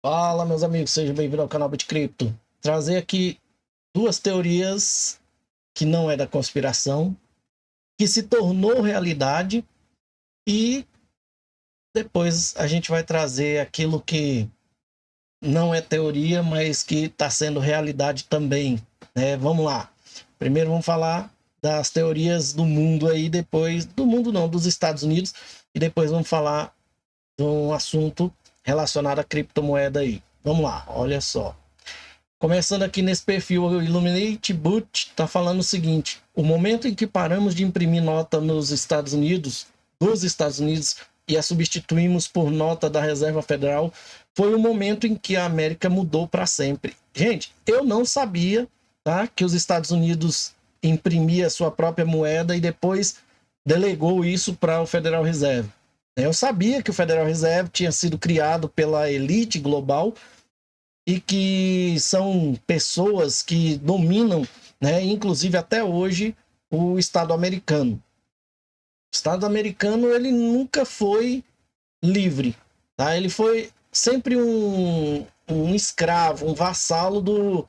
Fala, meus amigos, sejam bem-vindos ao canal Bitcripto. Trazer aqui duas teorias que não é da conspiração, que se tornou realidade, e depois a gente vai trazer aquilo que não é teoria, mas que está sendo realidade também, né? Vamos lá. Primeiro vamos falar das teorias do mundo aí, depois do mundo não, dos Estados Unidos, e depois vamos falar de um assunto relacionado à criptomoeda aí. Vamos lá, olha só. Começando aqui nesse perfil, o Illuminati Boot está falando o seguinte: o momento em que paramos de imprimir nota nos Estados Unidos, dos Estados Unidos, e a substituímos por nota da Reserva Federal, foi o momento em que a América mudou para sempre. Gente, eu não sabia, tá, que os Estados Unidos imprimia sua própria moeda e depois delegou isso para o Federal Reserve. Eu sabia que o Federal Reserve tinha sido criado pela elite global e que são pessoas que dominam, né, inclusive até hoje, o Estado americano. O Estado americano, ele nunca foi livre, tá? Ele foi sempre um escravo, um vassalo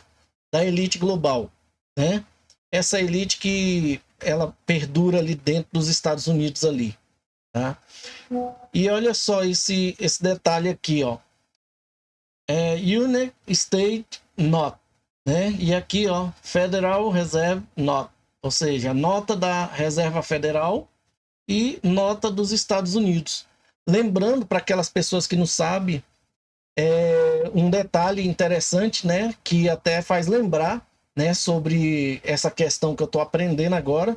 da elite global, né? Essa elite que ela perdura ali dentro dos Estados Unidos ali, tá? E olha só esse detalhe aqui, ó. United State Not, né? E aqui, ó, Federal Reserve Not, ou seja, nota da Reserva Federal e nota dos Estados Unidos. Lembrando para aquelas pessoas que não sabem, um detalhe interessante, né, que até faz lembrar, né, sobre essa questão que eu estou aprendendo agora,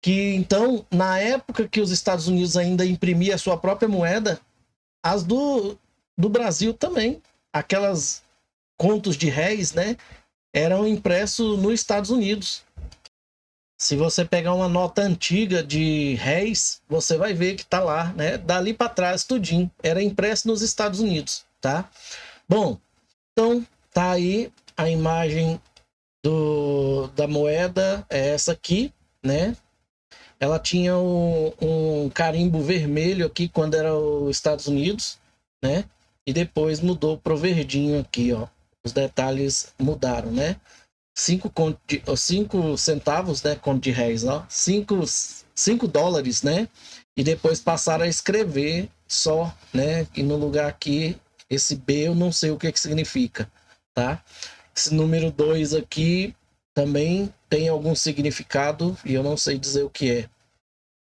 que então, na época que os Estados Unidos ainda imprimia a sua própria moeda, as do Brasil também, aquelas contos de réis, né, eram impressos nos Estados Unidos. Se você pegar uma nota antiga de réis, você vai ver que tá lá, né, dali para trás tudinho, era impresso nos Estados Unidos, tá? Bom, então tá aí a imagem da moeda, é essa aqui, né? Ela tinha um carimbo vermelho aqui quando era os Estados Unidos, né? E depois mudou pro verdinho aqui, ó. Os detalhes mudaram, né? 5 centavos, né? Conto de réis, ó. 5 dólares, né? E depois passaram a escrever só, né? E no lugar aqui, esse B eu não sei o que significa, tá? Esse número 2 aqui também tem algum significado e eu não sei dizer o que é,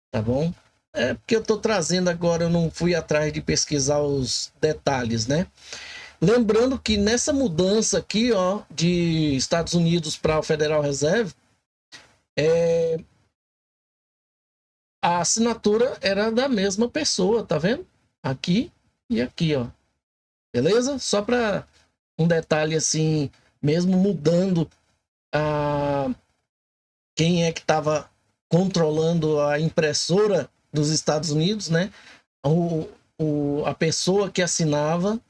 tá bom? É porque eu tô trazendo agora, eu não fui atrás de pesquisar os detalhes, né? Lembrando que nessa mudança aqui, ó, de Estados Unidos para o Federal Reserve, a assinatura era da mesma pessoa, tá vendo? Aqui e aqui, ó. Beleza? Só para um detalhe assim, mesmo mudando a quem é que estava controlando a impressora dos Estados Unidos, né? A pessoa que assinava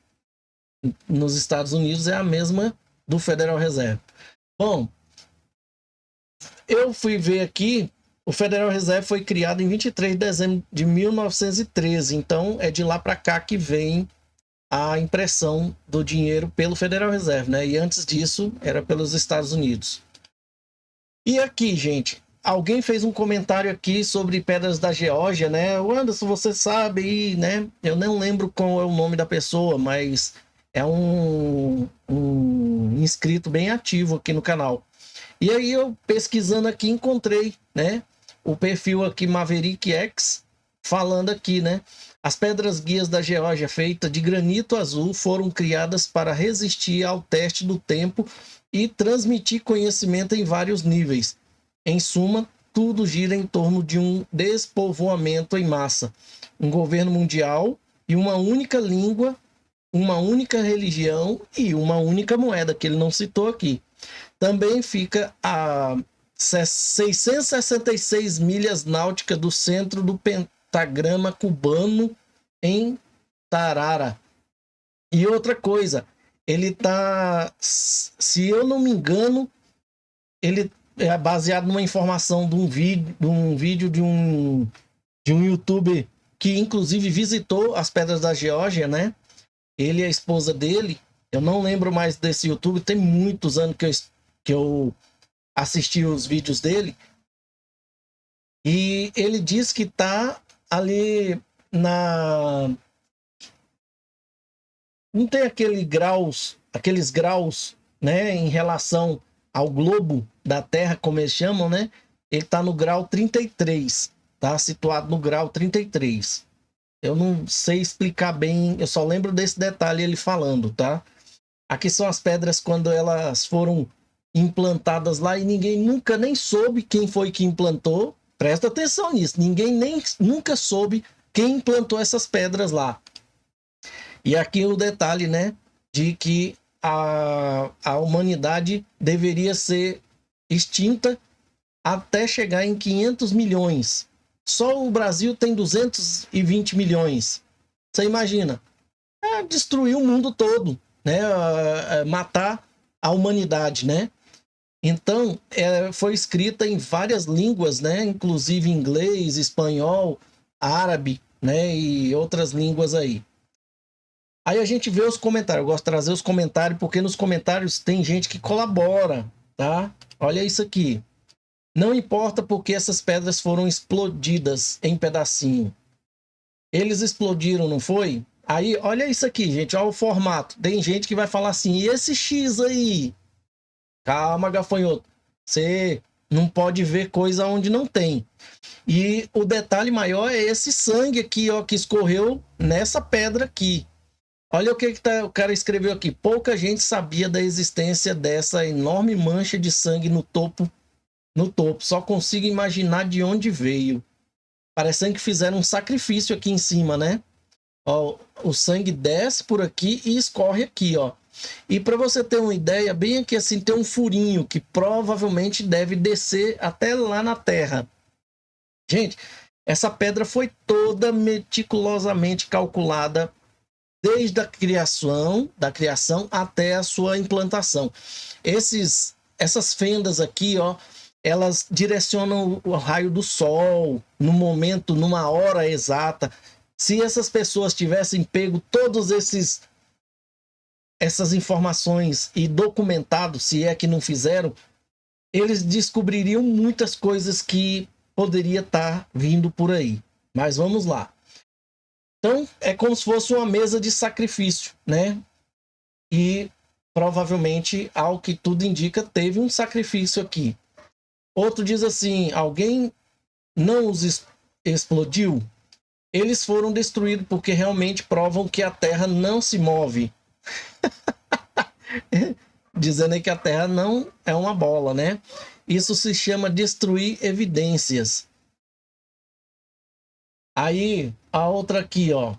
nos Estados Unidos é a mesma do Federal Reserve. Bom, eu fui ver aqui, o Federal Reserve foi criado em 23 de dezembro de 1913, então é de lá para cá que vem a impressão do dinheiro pelo Federal Reserve, né? E antes disso era pelos Estados Unidos. E aqui, gente, alguém fez um comentário aqui sobre Pedras da Geórgia, né? O Anderson, você sabe aí, né? Eu não lembro qual é o nome da pessoa, mas é um inscrito bem ativo aqui no canal. E aí eu pesquisando aqui encontrei, né, o perfil aqui Maverick X falando aqui, né? As pedras guias da Geórgia feitas de granito azul foram criadas para resistir ao teste do tempo e transmitir conhecimento em vários níveis. Em suma, tudo gira em torno de um despovoamento em massa, um governo mundial e uma única língua, uma única religião e uma única moeda, que ele não citou aqui. Também fica a 666 milhas náuticas do centro do pentagrama cubano em Tarara. E outra coisa, ele tá, se eu não me engano, ele é baseado numa informação de um vídeo de um youtuber que inclusive visitou as Pedras da Geórgia, né? ele e a esposa dele. Eu não lembro mais desse YouTube, tem muitos anos que eu assisti os vídeos dele. E ele diz que tá ali na... Não tem aqueles graus, né, em relação ao globo da Terra, como eles chamam, né? Ele tá no grau 33, tá situado no grau 33. Eu não sei explicar bem, eu só lembro desse detalhe ele falando, tá? Aqui são as pedras quando elas foram implantadas lá e ninguém nunca nem soube quem foi que implantou. Presta atenção nisso, ninguém nem nunca soube quem implantou essas pedras lá. E aqui o detalhe, né, de que a humanidade deveria ser extinta até chegar em 500 milhões. Só o Brasil tem 220 milhões. Você imagina? Destruir o mundo todo, né? Matar a humanidade, né? Então, foi escrita em várias línguas, né? Inclusive inglês, espanhol, árabe, né? E outras línguas aí. Aí a gente vê os comentários. Eu gosto de trazer os comentários, porque nos comentários tem gente que colabora, tá? Olha isso aqui. Não importa porque essas pedras foram explodidas em pedacinho. Eles explodiram, não foi? Aí, olha isso aqui, gente. Olha o formato. Tem gente que vai falar assim, e esse X aí? Calma, gafanhoto. Você não pode ver coisa onde não tem. E o detalhe maior é esse sangue aqui, ó, que escorreu nessa pedra aqui. Olha o que o cara escreveu aqui. Pouca gente sabia da existência dessa enorme mancha de sangue no topo. No topo. Só consigo imaginar de onde veio. Parecendo que fizeram um sacrifício aqui em cima, né? Ó, o sangue desce por aqui e escorre aqui, ó. E para você ter uma ideia, bem aqui assim tem um furinho que provavelmente deve descer até lá na terra. Gente, essa pedra foi toda meticulosamente calculada desde a criação até a sua implantação. Essas fendas aqui, ó, elas direcionam o raio do sol no momento, numa hora exata. Se essas pessoas tivessem pego essas informações e documentado, se é que não fizeram, eles descobririam muitas coisas que poderia estar vindo por aí. Mas vamos lá. Então, é como se fosse uma mesa de sacrifício, né? E provavelmente, ao que tudo indica, teve um sacrifício aqui. Outro diz assim: alguém não os explodiu? Eles foram destruídos porque realmente provam que a Terra não se move. Dizendo aí que a Terra não é uma bola, né? Isso se chama destruir evidências. Aí, a outra aqui, ó.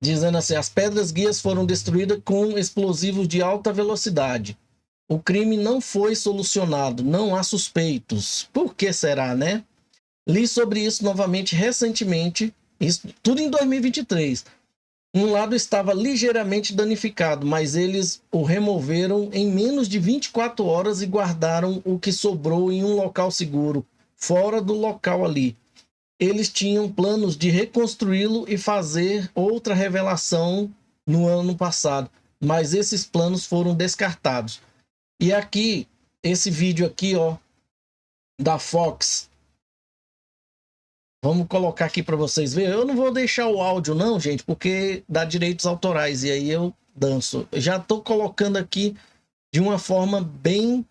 Dizendo assim, as pedras guias foram destruídas com explosivos de alta velocidade. O crime não foi solucionado, não há suspeitos. Por que será, né? Li sobre isso novamente recentemente, isso tudo em 2023. Um lado estava ligeiramente danificado, mas eles o removeram em menos de 24 horas e guardaram o que sobrou em um local seguro, fora do local ali. Eles tinham planos de reconstruí-lo e fazer outra revelação no ano passado, mas esses planos foram descartados. E aqui, esse vídeo aqui, ó, da Fox, vamos colocar aqui para vocês verem. Eu não vou deixar o áudio não, gente, porque dá direitos autorais e aí eu danço. Eu já estou colocando aqui de uma forma bem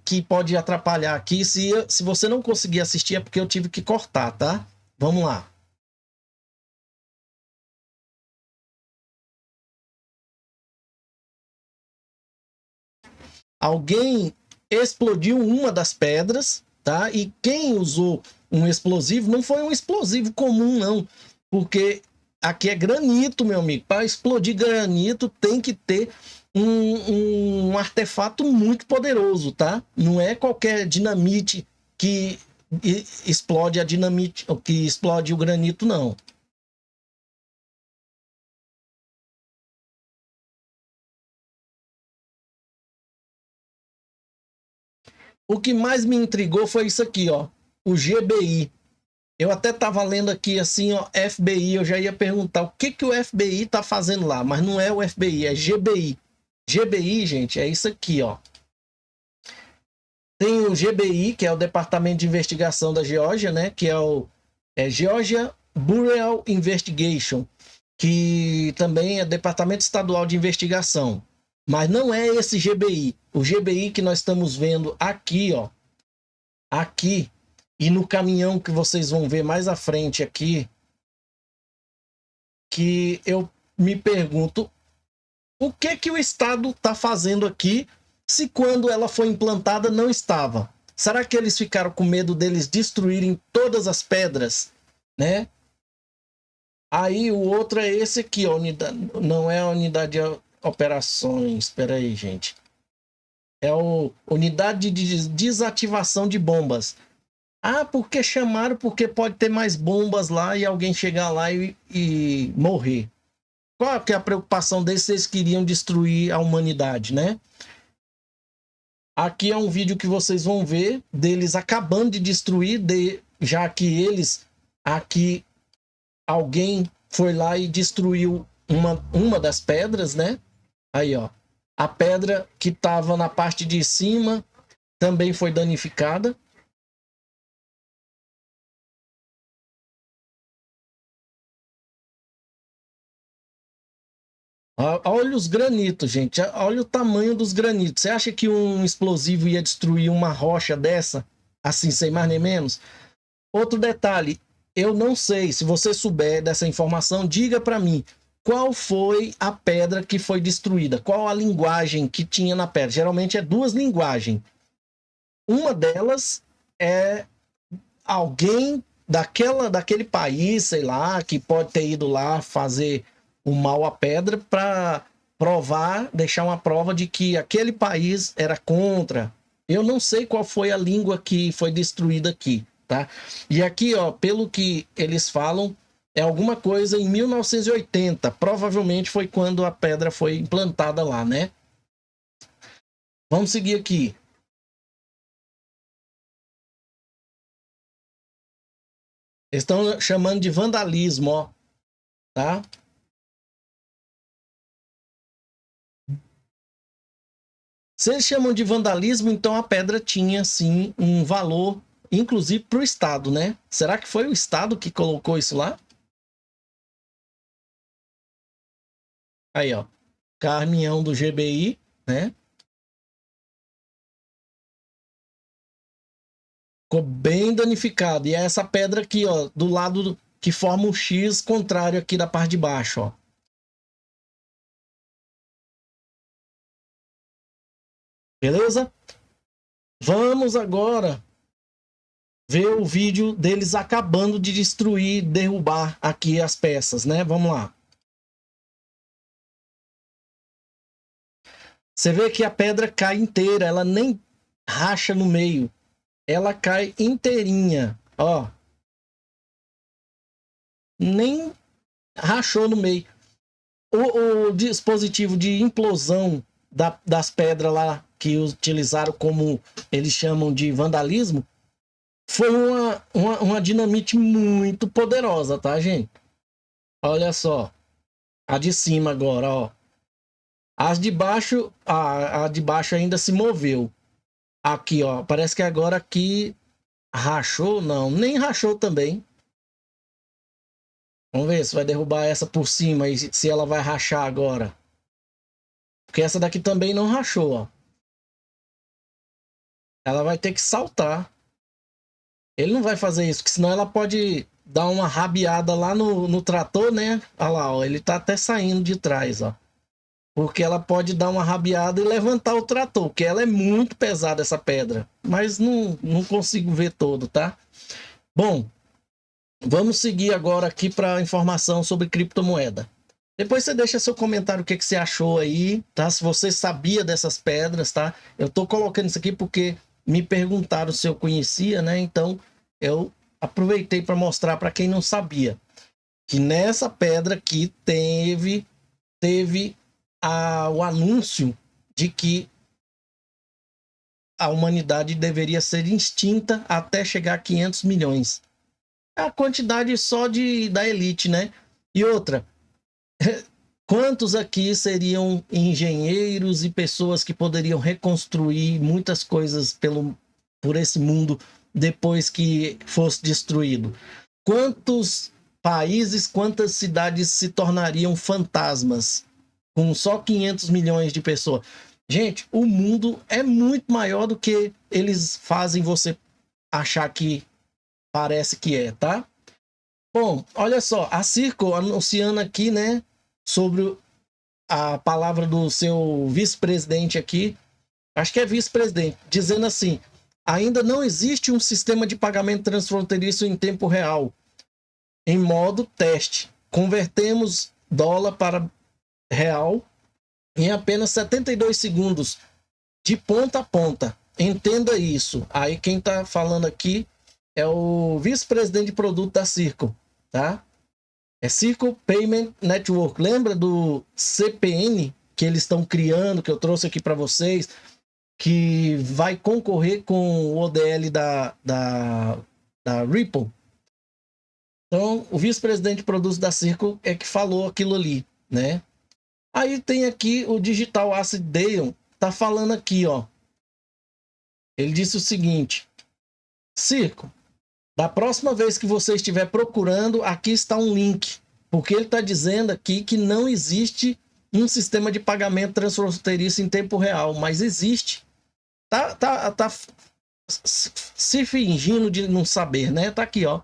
que pode atrapalhar aqui. Se você não conseguir assistir é porque eu tive que cortar, tá? Vamos lá. Alguém explodiu uma das pedras, tá? E quem usou um explosivo não foi um explosivo comum, não. Porque aqui é granito, meu amigo. Para explodir granito tem que ter um artefato muito poderoso, tá? Não é qualquer dinamite que explode a dinamite, que explode o granito, não. O que mais me intrigou foi isso aqui, ó. O GBI. Eu até estava lendo aqui assim, ó, FBI, eu já ia perguntar o que o FBI está fazendo lá, mas não é o FBI, é GBI. GBI, gente, é isso aqui, ó. Tem o GBI, que é o Departamento de Investigação da Geórgia, né? Que é o Georgia Bureau Investigation, que também é Departamento Estadual de Investigação. Mas não é esse GBI. O GBI que nós estamos vendo aqui, ó. Aqui. E no caminhão que vocês vão ver mais à frente aqui. Que eu me pergunto o que o Estado está fazendo aqui se quando ela foi implantada não estava? Será que eles ficaram com medo deles destruírem todas as pedras, né? Aí o outro é esse aqui, ó, não é a unidade de operações, espera aí, gente. É a unidade de desativação de bombas. Ah, porque chamaram? Porque pode ter mais bombas lá e alguém chegar lá e morrer. Qual que é a preocupação deles se eles queriam destruir a humanidade, né? Aqui é um vídeo que vocês vão ver deles acabando de destruir, já que eles, aqui, alguém foi lá e destruiu uma das pedras, né? Aí, ó. A pedra que estava na parte de cima também foi danificada. Olha os granitos, gente. Olha o tamanho dos granitos. Você acha que um explosivo ia destruir uma rocha dessa? Assim, sem mais nem menos? Outro detalhe, eu não sei, se você souber dessa informação, diga para mim, qual foi a pedra que foi destruída? Qual a linguagem que tinha na pedra? Geralmente é duas linguagens. Uma delas é alguém daquele país, sei lá, que pode ter ido lá fazer o mal à pedra para provar, deixar uma prova de que aquele país era contra. Eu não sei qual foi a língua que foi destruída aqui, tá? E aqui, ó, pelo que eles falam, é alguma coisa em 1980. Provavelmente foi quando a pedra foi implantada lá, né? Vamos seguir aqui. Eles estão chamando de vandalismo, ó, tá? Se eles chamam de vandalismo, então a pedra tinha sim um valor, inclusive para o Estado, né? Será que foi o Estado que colocou isso lá? Aí, ó, caminhão do GBI, né? Ficou bem danificado. E é essa pedra aqui, ó, do lado que forma um X contrário aqui da parte de baixo, ó. Beleza? Vamos agora ver o vídeo deles acabando de destruir, derrubar aqui as peças, né? Vamos lá. Você vê que a pedra cai inteira, ela nem racha no meio. Ela cai inteirinha, ó. Nem rachou no meio. O dispositivo de implosão das pedras lá que utilizaram como eles chamam de vandalismo foi uma dinamite muito poderosa, tá, gente? Olha só. A de cima agora, ó. As de baixo, a de baixo ainda se moveu. Aqui, ó. Parece que agora aqui rachou, não. Nem rachou também. Vamos ver se vai derrubar essa por cima e se ela vai rachar agora. Porque essa daqui também não rachou, ó. Ela vai ter que saltar. Ele não vai fazer isso, porque senão ela pode dar uma rabiada lá no trator, né? Olha lá, ó. Ele tá até saindo de trás, ó. Porque ela pode dar uma rabiada e levantar o trator, porque ela é muito pesada, essa pedra. Mas não consigo ver todo, tá? Bom, vamos seguir agora aqui para informação sobre criptomoeda. Depois você deixa seu comentário o que você achou aí, tá? Se você sabia dessas pedras, tá? Eu tô colocando isso aqui porque me perguntaram se eu conhecia, né? Então eu aproveitei para mostrar para quem não sabia que nessa pedra aqui teve o anúncio de que a humanidade deveria ser extinta até chegar a 500 milhões. é a quantidade só da elite, né? E outra, quantos aqui seriam engenheiros e pessoas que poderiam reconstruir muitas coisas por esse mundo depois que fosse destruído? Quantos países, quantas cidades se tornariam fantasmas com só 500 milhões de pessoas? Gente, o mundo é muito maior do que eles fazem você achar que parece que é, tá? Bom, olha só, a Circle anunciando aqui, né, sobre a palavra do seu vice-presidente aqui, acho que é vice-presidente, dizendo assim: ainda não existe um sistema de pagamento transfronteiriço em tempo real, em modo teste. Convertemos dólar para real em apenas 72 segundos, de ponta a ponta. Entenda isso. Aí quem está falando aqui é o vice-presidente de produto da Circle, tá? É Circle Payment Network. Lembra do CPN que eles estão criando, que eu trouxe aqui para vocês, que vai concorrer com o ODL da Ripple? Então, o vice-presidente de produtos da Circle é que falou aquilo ali, né? Aí tem aqui o Digital Asset Dayon, tá falando aqui, ó. Ele disse o seguinte: Circle, da próxima vez que você estiver procurando, aqui está um link, porque ele está dizendo aqui que não existe um sistema de pagamento transfronteiriço em tempo real, mas existe. Tá se fingindo de não saber, né? Tá aqui, ó.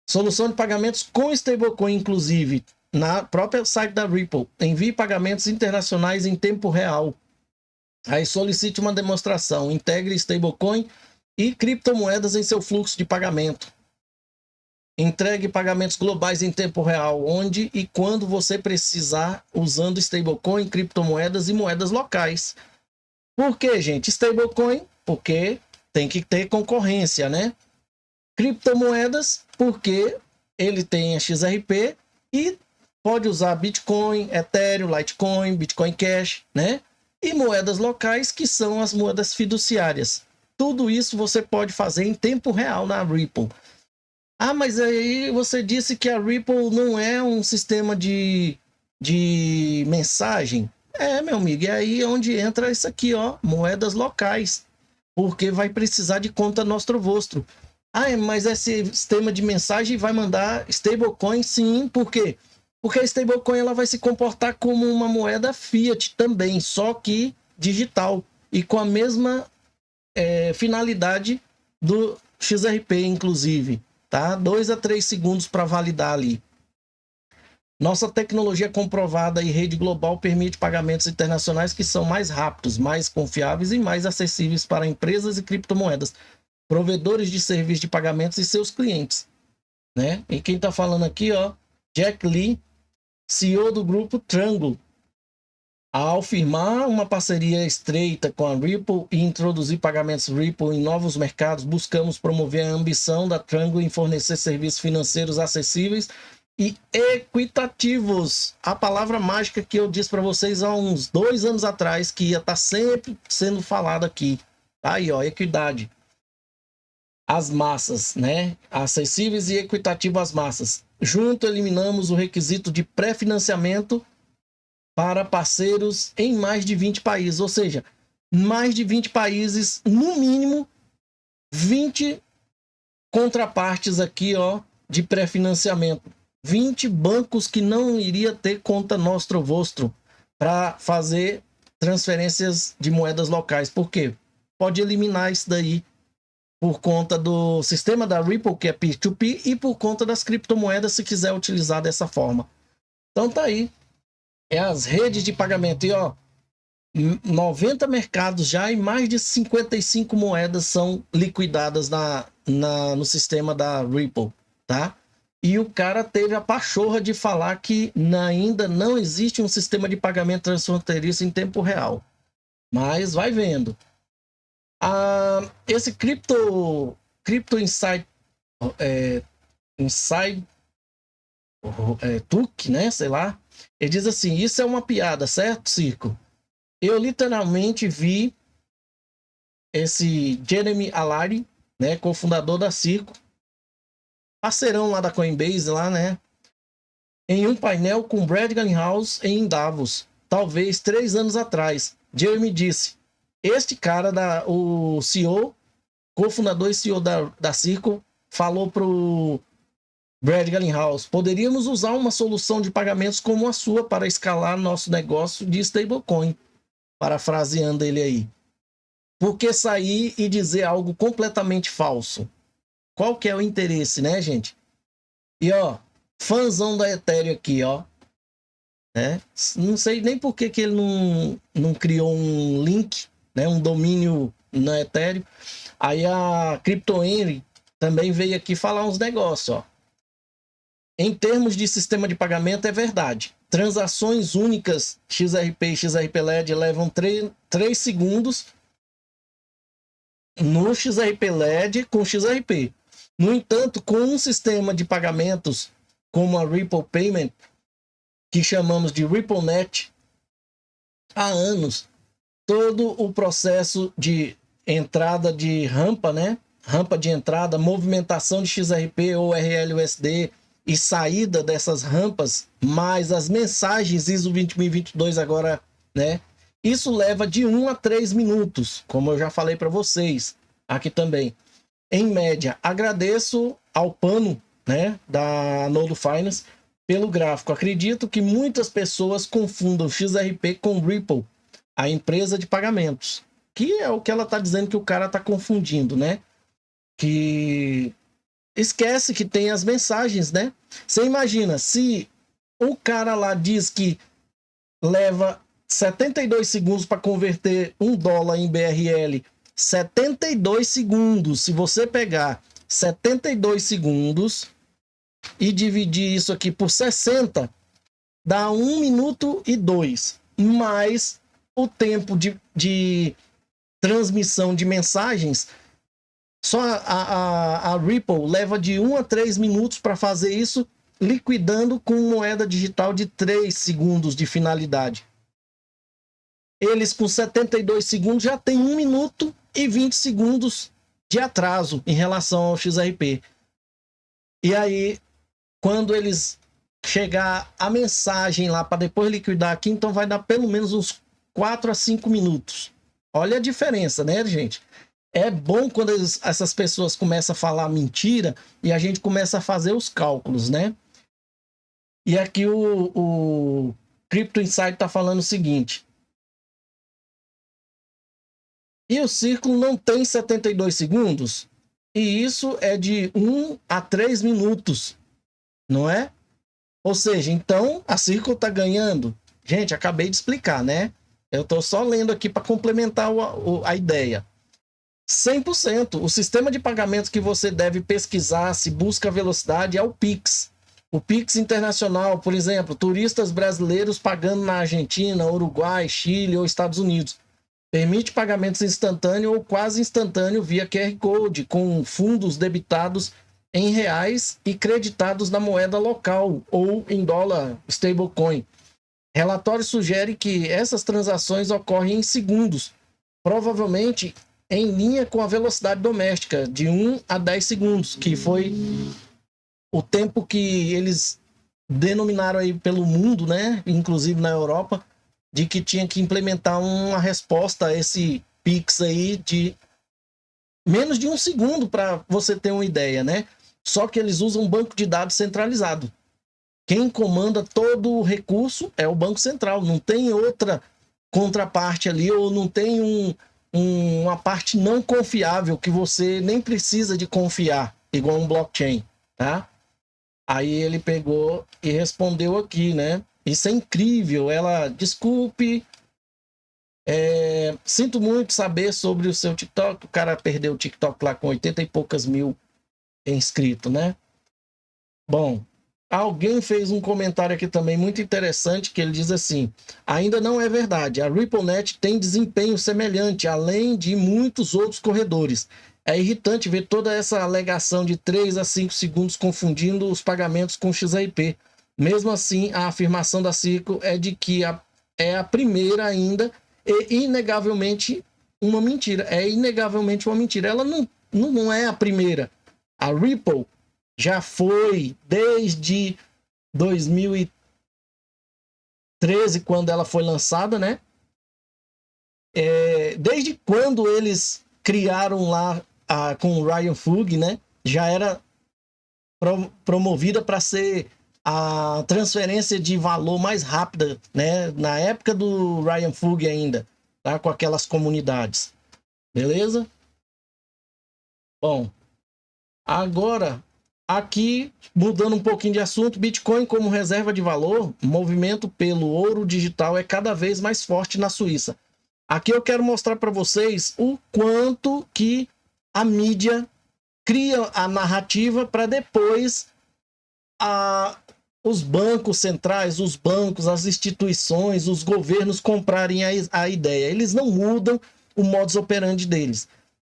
Solução de pagamentos com stablecoin, inclusive, na própria site da Ripple. Envie pagamentos internacionais em tempo real. Aí solicite uma demonstração. Integre stablecoin e criptomoedas em seu fluxo de pagamento. Entregue pagamentos globais em tempo real, onde e quando você precisar, usando stablecoin, criptomoedas e moedas locais. Por que, gente? Stablecoin, porque tem que ter concorrência, né? Criptomoedas, porque ele tem a XRP e pode usar Bitcoin, Ethereum, Litecoin, Bitcoin Cash, né? E moedas locais, que são as moedas fiduciárias. Tudo isso você pode fazer em tempo real na Ripple. Ah, mas aí você disse que a Ripple não é um sistema de mensagem. É, meu amigo, e aí é onde entra isso aqui, ó, moedas locais. Porque vai precisar de conta nostro vostro. Ah, mas esse sistema de mensagem vai mandar stablecoin? Sim, por quê? Porque a stablecoin ela vai se comportar como uma moeda fiat também, só que digital e com a mesma finalidade do XRP, inclusive, tá? 2 a 3 segundos para validar ali. Nossa tecnologia comprovada e rede global permite pagamentos internacionais que são mais rápidos, mais confiáveis e mais acessíveis para empresas e criptomoedas, provedores de serviços de pagamentos e seus clientes, né? E quem está falando aqui, ó, Jack Lee, CEO do grupo Triangle. Ao firmar uma parceria estreita com a Ripple e introduzir pagamentos Ripple em novos mercados, buscamos promover a ambição da Triangle em fornecer serviços financeiros acessíveis e equitativos. A palavra mágica que eu disse para vocês há uns 2 anos atrás, que ia estar sempre sendo falada aqui. Aí, ó, equidade. As massas, né? Acessíveis e equitativo às massas. Junto, eliminamos o requisito de pré-financiamento para parceiros em mais de 20 países. Ou seja, mais de 20 países, no mínimo 20 contrapartes aqui, ó, de pré-financiamento. 20 bancos que não iria ter conta nostro vostro para fazer transferências de moedas locais. Por quê? Pode eliminar isso daí por conta do sistema da Ripple, que é Peer-to-Peer, e por conta das criptomoedas, se quiser utilizar dessa forma. Então tá aí. É as redes de pagamento. E ó, 90 mercados já e mais de 55 moedas são liquidadas no sistema da Ripple, tá? E o cara teve a pachorra de falar que ainda não existe um sistema de pagamento transfronteiriço em tempo real. Mas vai vendo. Esse Crypto Insight Tuck, né? Sei lá. Ele diz assim: isso é uma piada, certo, Circo? Eu literalmente vi esse Jeremy Allaire, né, cofundador da Circo, parceirão lá da Coinbase, lá, né? Em um painel com Brad Garlinghouse em Davos, talvez 3 anos atrás. Jeremy disse, este cara, o CEO, cofundador e CEO da Circle, falou pro Brad Garlinghouse, poderíamos usar uma solução de pagamentos como a sua para escalar nosso negócio de stablecoin, parafraseando ele aí. Por que sair e dizer algo completamente falso? Qual que é o interesse, né, gente? E, ó, fãzão da Ethereum aqui, ó. Né? Não sei nem por que ele não criou um link, né, um domínio na Ethereum. Aí a CryptoHenry também veio aqui falar uns negócios, ó. Em termos de sistema de pagamento, é verdade. Transações únicas XRP e XRP-LED levam 3 segundos no XRP-LED com XRP. No entanto, com um sistema de pagamentos como a Ripple Payment, que chamamos de RippleNet, há anos, todo o processo de entrada de rampa, né? Rampa de entrada, movimentação de XRP ou RLUSD e saída dessas rampas, mais as mensagens ISO 2022 agora, né? Isso leva de 1 a 3 minutos, como eu já falei para vocês aqui também. Em média, agradeço ao Pano, né, da Node Finance, pelo gráfico. Acredito que muitas pessoas confundam XRP com Ripple, a empresa de pagamentos, que é o que ela está dizendo que o cara está confundindo, né? Que esquece que tem as mensagens, né? Você imagina, se o cara lá diz que leva 72 segundos para converter $1 em BRL, 72 segundos, se você pegar 72 segundos e dividir isso aqui por 60, dá 1 minuto e 2, mais o tempo de transmissão de mensagens. Só a Ripple leva de 1 a 3 minutos para fazer isso, liquidando com moeda digital de 3 segundos de finalidade. Eles com 72 segundos já tem 1 minuto e 20 segundos de atraso em relação ao XRP. E aí, quando eles chegar a mensagem lá para depois liquidar aqui, então vai dar pelo menos uns 4 a 5 minutos. Olha a diferença, né, gente? É bom quando essas pessoas começam a falar mentira e a gente começa a fazer os cálculos, né? E aqui o Crypto Insight está falando o seguinte. E o círculo não tem 72 segundos? E isso é de 1 a 3 minutos, não é? Ou seja, então a Círculo está ganhando. Gente, acabei de explicar, né? Eu estou só lendo aqui para complementar a ideia. 100%. O sistema de pagamentos que você deve pesquisar se busca velocidade é o Pix. O Pix internacional, por exemplo, turistas brasileiros pagando na Argentina, Uruguai, Chile ou Estados Unidos. Permite pagamentos instantâneos ou quase instantâneos via QR Code, com fundos debitados em reais e creditados na moeda local ou em dólar stablecoin. Relatório sugere que essas transações ocorrem em segundos, provavelmente em linha com a velocidade doméstica, de 1 a 10 segundos, que foi o tempo que eles denominaram aí pelo mundo, né? Inclusive na Europa, de que tinha que implementar uma resposta a esse Pix aí de menos de 1 segundo, para você ter uma ideia, né? Só que eles usam um banco de dados centralizado. Quem comanda todo o recurso é o Banco Central. Não tem outra contraparte ali, ou não tem uma parte não confiável que você nem precisa de confiar, igual um blockchain, tá? Aí ele pegou e respondeu aqui, né? Isso é incrível. Ela, desculpe, sinto muito saber sobre o seu TikTok. O cara perdeu o TikTok lá com 80 e poucas mil inscritos, né? Bom, alguém fez um comentário aqui também muito interessante, que ele diz assim: ainda não é verdade, a RippleNet tem desempenho semelhante, além de muitos outros corredores. É irritante ver toda essa alegação de 3 a 5 segundos confundindo os pagamentos com XRP. Mesmo assim, a afirmação da Circle é de que é a primeira ainda, e inegavelmente uma mentira. É inegavelmente uma mentira. Ela não é a primeira. A Ripple já foi desde 2013, quando ela foi lançada, né? Desde quando eles criaram lá com o Ryan Fug, né? Já era promovida para ser a transferência de valor mais rápida, né? Na época do Ryan Fug ainda, tá? Com aquelas comunidades. Beleza? Bom, agora, aqui, mudando um pouquinho de assunto, Bitcoin como reserva de valor, movimento pelo ouro digital é cada vez mais forte na Suíça. Aqui eu quero mostrar para vocês o quanto que a mídia cria a narrativa para depois os bancos centrais, os bancos, as instituições, os governos comprarem a ideia. Eles não mudam o modus operandi deles.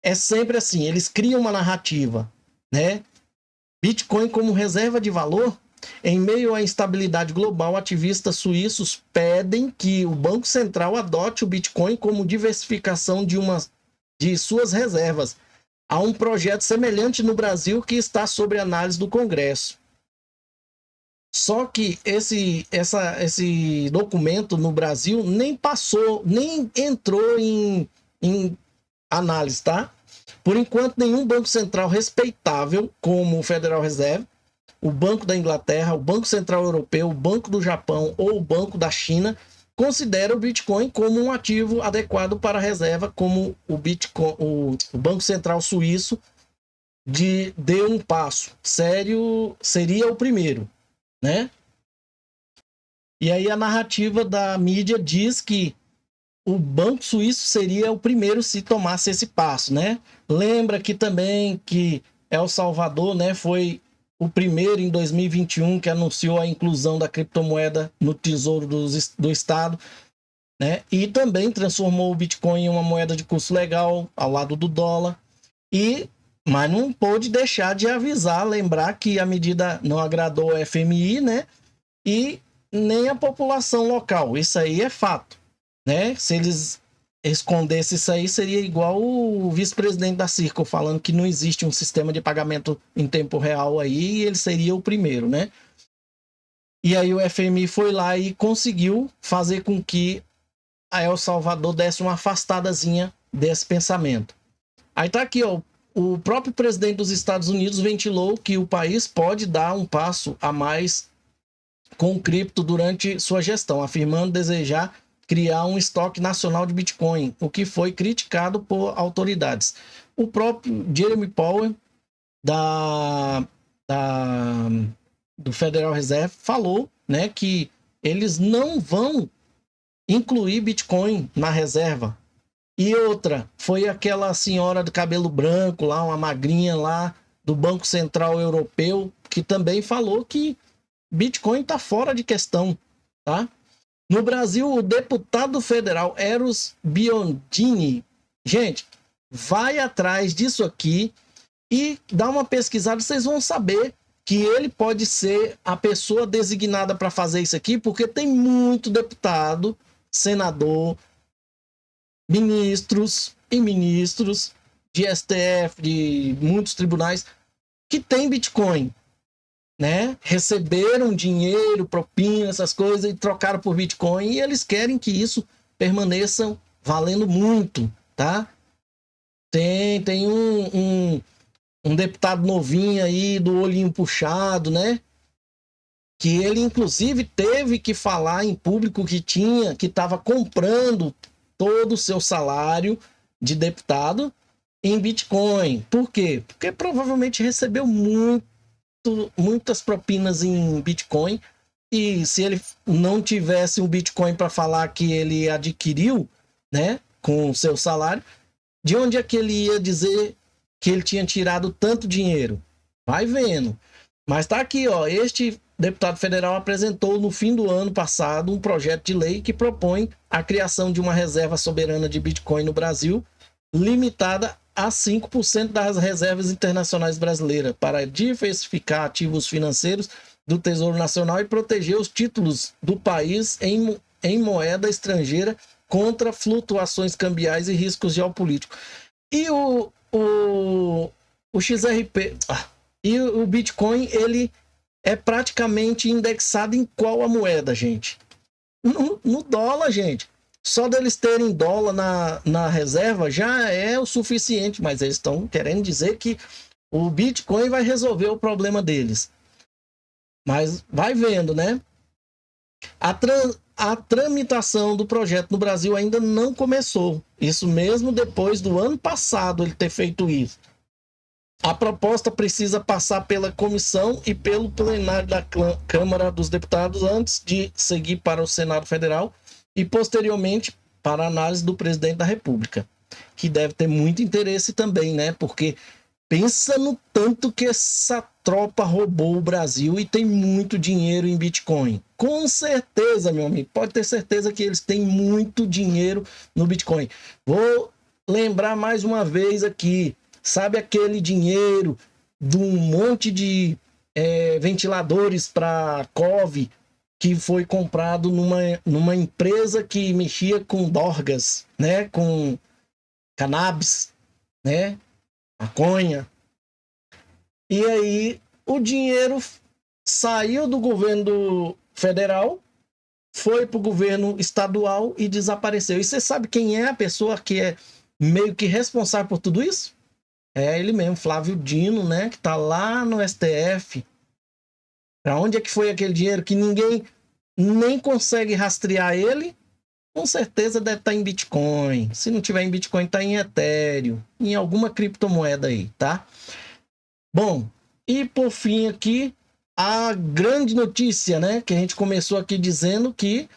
É sempre assim, eles criam uma narrativa, né? Bitcoin como reserva de valor. Em meio à instabilidade global, ativistas suíços pedem que o Banco Central adote o Bitcoin como diversificação de suas reservas. Há um projeto semelhante no Brasil que está sob análise do Congresso. Só que esse documento no Brasil nem passou, nem entrou em análise, tá? Por enquanto, nenhum banco central respeitável, como o Federal Reserve, o Banco da Inglaterra, o Banco Central Europeu, o Banco do Japão ou o Banco da China, considera o Bitcoin como um ativo adequado para reserva, como o Banco Central Suíço deu um passo. Sério, seria o primeiro, né? E aí a narrativa da mídia diz que o Banco Suíço seria o primeiro se tomasse esse passo, né? Lembra que também que El Salvador, né, foi o primeiro em 2021 que anunciou a inclusão da criptomoeda no Tesouro do Estado, né? E também transformou o Bitcoin em uma moeda de curso legal ao lado do dólar. Mas não pôde deixar de avisar, lembrar que a medida não agradou o FMI, né? E nem a população local. Isso aí é fato, né? Se eles escondessem isso aí, seria igual o vice-presidente da Circle falando que não existe um sistema de pagamento em tempo real aí, e ele seria o primeiro, né? E aí o FMI foi lá e conseguiu fazer com que a El Salvador desse uma afastadazinha desse pensamento. Aí tá aqui, ó, o próprio presidente dos Estados Unidos ventilou que o país pode dar um passo a mais com cripto durante sua gestão, afirmando desejar criar um estoque nacional de Bitcoin, o que foi criticado por autoridades. O próprio Jeremy Powell, do Federal Reserve, falou, né, que eles não vão incluir Bitcoin na reserva. E outra, foi aquela senhora do cabelo branco lá, uma magrinha lá do Banco Central Europeu, que também falou que Bitcoin está fora de questão, tá? No Brasil, o deputado federal Eros Biondini, gente, vai atrás disso aqui e dá uma pesquisada, vocês vão saber que ele pode ser a pessoa designada para fazer isso aqui, porque tem muito deputado, senador, ministros e ministros de STF, de muitos tribunais, que tem Bitcoin, né? Receberam dinheiro, propina, essas coisas, e trocaram por Bitcoin, e eles querem que isso permaneça valendo muito, tá? Tem um deputado novinho aí, do olhinho puxado, né? Que ele, inclusive, teve que falar em público que estava comprando todo o seu salário de deputado em Bitcoin. Por quê? Porque provavelmente recebeu muitas propinas em Bitcoin, e se ele não tivesse um Bitcoin para falar que ele adquiriu, né, com o seu salário, de onde é que ele ia dizer que ele tinha tirado tanto dinheiro? Vai vendo. Mas tá aqui, ó, este deputado federal apresentou no fim do ano passado um projeto de lei que propõe a criação de uma reserva soberana de Bitcoin no Brasil, limitada a 5% das reservas internacionais brasileiras, para diversificar ativos financeiros do Tesouro Nacional e proteger os títulos do país em moeda estrangeira contra flutuações cambiais e riscos geopolíticos. E o XRP... E o Bitcoin, ele é praticamente indexado em qual a moeda, gente? No dólar, gente. Só deles terem dólar na reserva já é o suficiente, mas eles estão querendo dizer que o Bitcoin vai resolver o problema deles. Mas vai vendo, né? A tramitação do projeto no Brasil ainda não começou. Isso mesmo depois do ano passado ele ter feito isso. A proposta precisa passar pela comissão e pelo plenário da Câmara dos Deputados antes de seguir para o Senado Federal e posteriormente para a análise do presidente da República, que deve ter muito interesse também, né? Porque pensa no tanto que essa tropa roubou o Brasil e tem muito dinheiro em Bitcoin. Com certeza, meu amigo, pode ter certeza que eles têm muito dinheiro no Bitcoin. Vou lembrar mais uma vez aqui, sabe aquele dinheiro de um monte de ventiladores para COVID que foi comprado numa empresa que mexia com dorgas, né? Com cannabis, né? Maconha. E aí o dinheiro saiu do governo federal, foi para o governo estadual e desapareceu. E você sabe quem é a pessoa que é meio que responsável por tudo isso? É ele mesmo, Flávio Dino, né? Que tá lá no STF. Para onde é que foi aquele dinheiro que ninguém nem consegue rastrear ele? Com certeza deve estar em Bitcoin. Se não tiver em Bitcoin, está em Ethereum, em alguma criptomoeda aí, tá? Bom, e por fim aqui, a grande notícia, né? Que a gente começou aqui dizendo que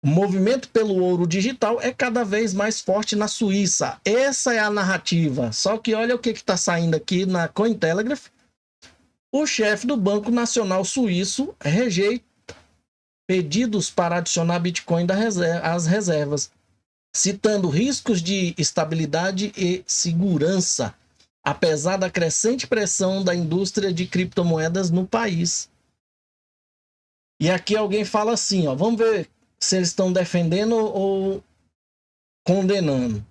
o movimento pelo ouro digital é cada vez mais forte na Suíça. Essa é a narrativa. Só que olha o que está saindo aqui na Cointelegraph. O chefe do Banco Nacional Suíço rejeita pedidos para adicionar Bitcoin às reservas, citando riscos de estabilidade e segurança, apesar da crescente pressão da indústria de criptomoedas no país. E aqui alguém fala assim, ó, vamos ver se eles estão defendendo ou condenando.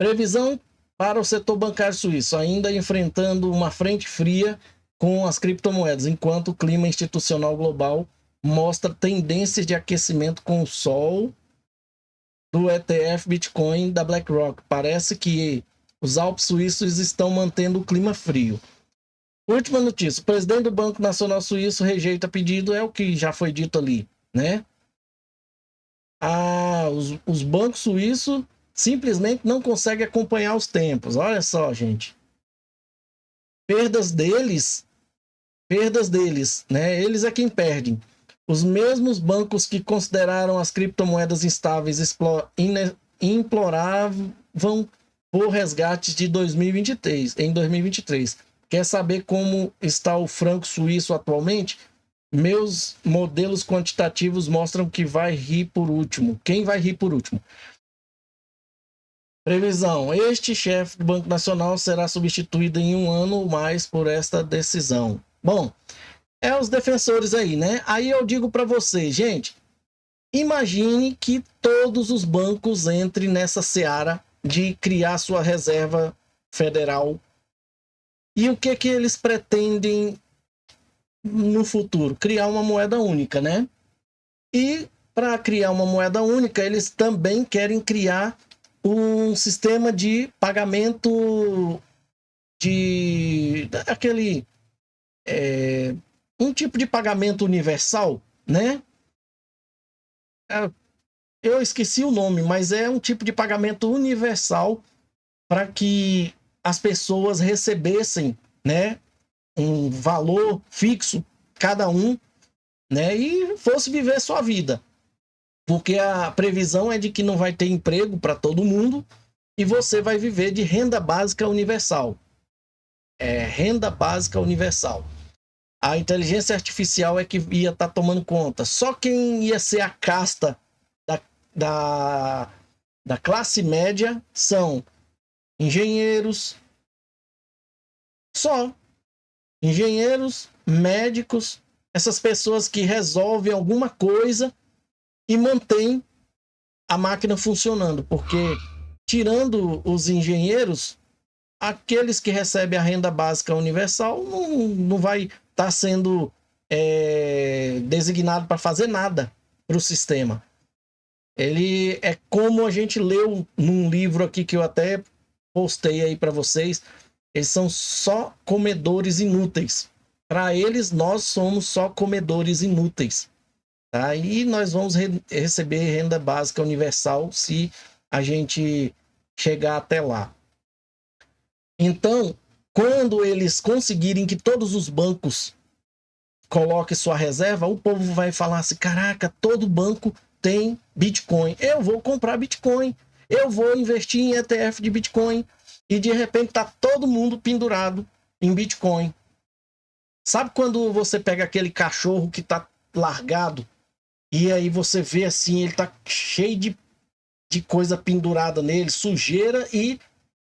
Previsão para o setor bancário suíço, ainda enfrentando uma frente fria com as criptomoedas, enquanto o clima institucional global mostra tendências de aquecimento com o sol do ETF Bitcoin da BlackRock. Parece que os Alpes suíços estão mantendo o clima frio. Última notícia, o presidente do Banco Nacional Suíço rejeita pedido, é o que já foi dito ali, né? Os bancos suíços simplesmente não conseguem acompanhar os tempos. Olha só, gente. Perdas deles, né? Eles é quem perdem. Os mesmos bancos que consideraram as criptomoedas instáveis imploravam por resgates de 2023, em 2023. Quer saber como está o franco suíço atualmente? Meus modelos quantitativos mostram que vai rir por último. Quem vai rir por último? Previsão. Este chefe do Banco Nacional será substituído em 1 ano ou mais por esta decisão. Bom, os defensores aí, né? Aí eu digo para você, gente, imagine que todos os bancos entrem nessa seara de criar sua reserva federal. E o que eles pretendem no futuro? Criar uma moeda única, né? E para criar uma moeda única, eles também querem criar um sistema de pagamento um tipo de pagamento universal, né? Eu esqueci o nome, mas é um tipo de pagamento universal para que as pessoas recebessem, né, um valor fixo cada um, né, e fosse viver sua vida. Porque a previsão é de que não vai ter emprego para todo mundo e você vai viver de renda básica universal. Renda básica universal. A inteligência artificial é que ia estar tomando conta. Só quem ia ser a casta da classe média são engenheiros, só engenheiros, médicos, essas pessoas que resolvem alguma coisa e mantêm a máquina funcionando, porque tirando os engenheiros, aqueles que recebem a renda básica universal não vai estar sendo designado para fazer nada para o sistema. Ele é como a gente leu num livro aqui que eu até postei aí para vocês. Eles são só comedores inúteis. Para eles, nós somos só comedores inúteis. Tá? E nós vamos receber renda básica universal se a gente chegar até lá. Então, quando eles conseguirem que todos os bancos coloquem sua reserva, o povo vai falar assim, caraca, todo banco tem Bitcoin. Eu vou comprar Bitcoin. Eu vou investir em ETF de Bitcoin. E de repente tá todo mundo pendurado em Bitcoin. Sabe quando você pega aquele cachorro que tá largado e aí você vê assim, ele tá cheio de coisa pendurada nele, sujeira e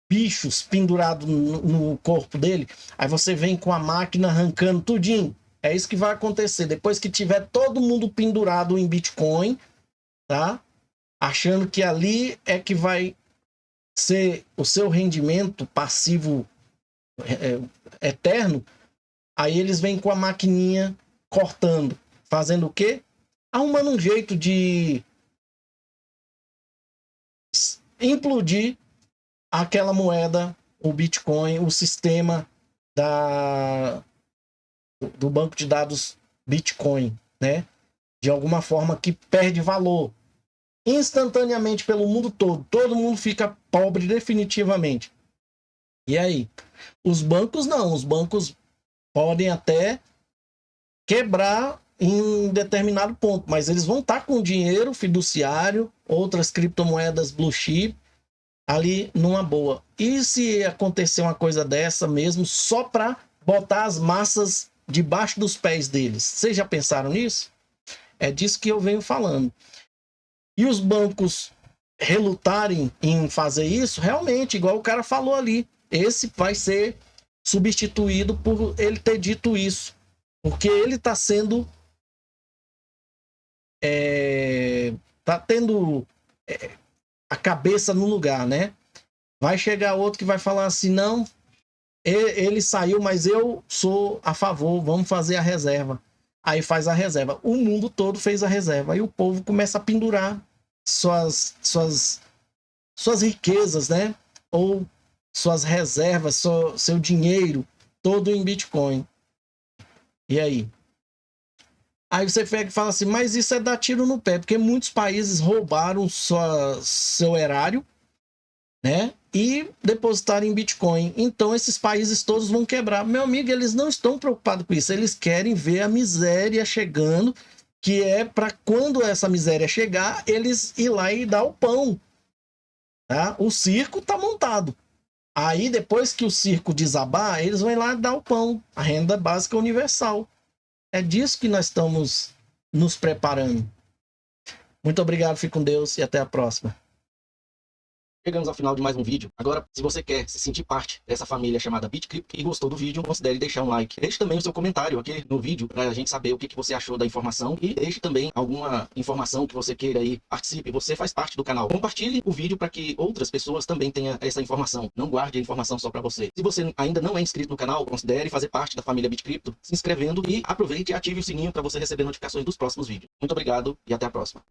bichos pendurados no corpo dele. Aí você vem com a máquina arrancando tudinho. É isso que vai acontecer. Depois que tiver todo mundo pendurado em Bitcoin, tá? Achando que ali é que vai ser o seu rendimento passivo eterno, aí eles vêm com a maquininha cortando, fazendo o quê? Arrumando um jeito de implodir aquela moeda, o Bitcoin, o sistema do banco de dados Bitcoin, né? De alguma forma que perde valor instantaneamente pelo mundo todo. Todo mundo fica pobre definitivamente. E aí? Os bancos não. Os bancos podem até quebrar em determinado ponto, mas eles vão estar com dinheiro fiduciário, outras criptomoedas blue chip, ali numa boa. E se acontecer uma coisa dessa mesmo, só para botar as massas debaixo dos pés deles? Vocês já pensaram nisso? É disso que eu venho falando. E os bancos relutarem em fazer isso, realmente, igual o cara falou ali, esse vai ser substituído por ele ter dito isso. Porque ele está sendo... tá tendo a cabeça no lugar, né? Vai chegar outro que vai falar assim, não, ele saiu, mas eu sou a favor, vamos fazer a reserva. Aí faz a reserva. O mundo todo fez a reserva. Aí o povo começa a pendurar suas riquezas, né? Ou suas reservas, seu dinheiro todo em Bitcoin. E aí? Aí você pega e fala assim, mas isso é dar tiro no pé, porque muitos países roubaram seu erário, né? E depositaram em Bitcoin. Então esses países todos vão quebrar. Meu amigo, eles não estão preocupados com isso. Eles querem ver a miséria chegando, que é para quando essa miséria chegar, eles ir lá e dar o pão. Tá? O circo tá montado. Aí depois que o circo desabar, eles vão lá dar o pão. A renda básica universal. É disso que nós estamos nos preparando. Muito obrigado, fique com Deus e até a próxima. Chegamos ao final de mais um vídeo. Agora, se você quer se sentir parte dessa família chamada BitCrypto e gostou do vídeo, considere deixar um like. Deixe também o seu comentário aqui no vídeo para a gente saber o que você achou da informação e deixe também alguma informação que você queira aí, participe. Você faz parte do canal. Compartilhe o vídeo para que outras pessoas também tenham essa informação. Não guarde a informação só para você. Se você ainda não é inscrito no canal, considere fazer parte da família BitCrypto, se inscrevendo e aproveite e ative o sininho para você receber notificações dos próximos vídeos. Muito obrigado e até a próxima.